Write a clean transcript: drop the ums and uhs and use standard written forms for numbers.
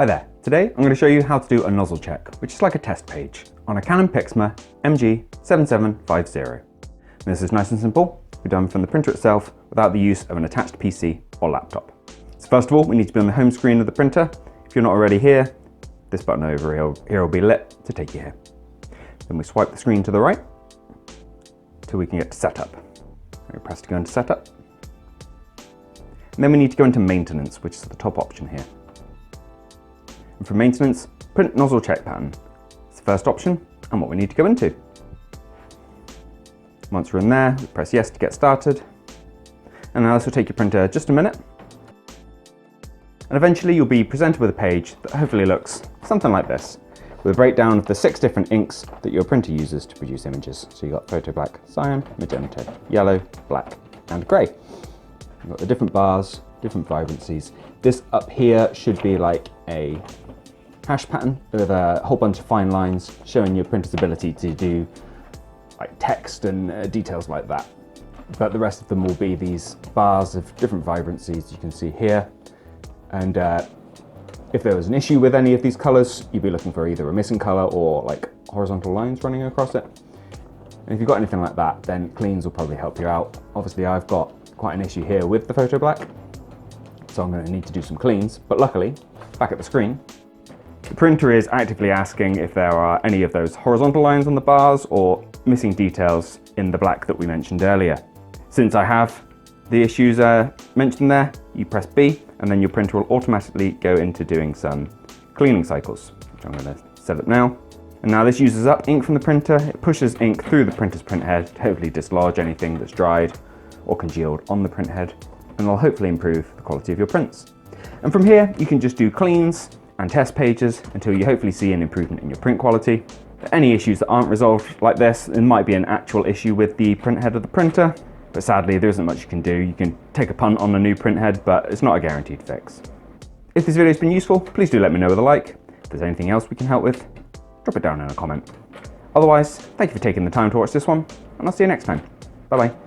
Hi there, today I'm going to show you how to do a nozzle check, which is like a test page, on a Canon Pixma MG7750. This is nice and simple, we're done from the printer itself without the use of an attached PC or laptop. So first of all, we need to be on the home screen of the printer. If you're not already here, this button over here will be lit to take you here. Then we swipe the screen to the right till we can get to setup. We press to go into setup. And then we need to go into maintenance, which is the top option here. And for maintenance, print nozzle check pattern. It's the first option and what we need to go into. Once we're in there, we press yes to get started. And now this will take your printer just a minute. And eventually you'll be presented with a page that hopefully looks something like this, with a breakdown of the 6 different inks that your printer uses to produce images. So you've got photo black, cyan, magenta, yellow, black, and grey. You've got the different bars, different vibrancies. This up here should be like a hash pattern with a whole bunch of fine lines showing your printer's ability to do like text and details like that. But the rest of them will be these bars of different vibrancies you can see here. And if there was an issue with any of these colors, you'd be looking for either a missing color or like horizontal lines running across it. And if you've got anything like that, then cleans will probably help you out. Obviously I've got quite an issue here with the photo black, so I'm going to need to do some cleans. But luckily, back at the screen, the printer is actively asking if there are any of those horizontal lines on the bars or missing details in the black that we mentioned earlier. Since I have the issues mentioned there, you press B and then your printer will automatically go into doing some cleaning cycles, which I'm going to set up now. And now this uses up ink from the printer. It pushes ink through the printer's print head to hopefully dislodge anything that's dried or congealed on the print head, and will hopefully improve the quality of your prints. And from here, you can just do cleans and test pages until you hopefully see an improvement in your print quality. Any issues that aren't resolved like this, it might be an actual issue with the print head of the printer, but sadly there isn't much you can do. You can take a punt on a new print head, but it's not a guaranteed fix. If this video has been useful, please do let me know with a like. If there's anything else we can help with, drop it down in a comment. Otherwise, thank you for taking the time to watch this one, and I'll see you next time. Bye bye.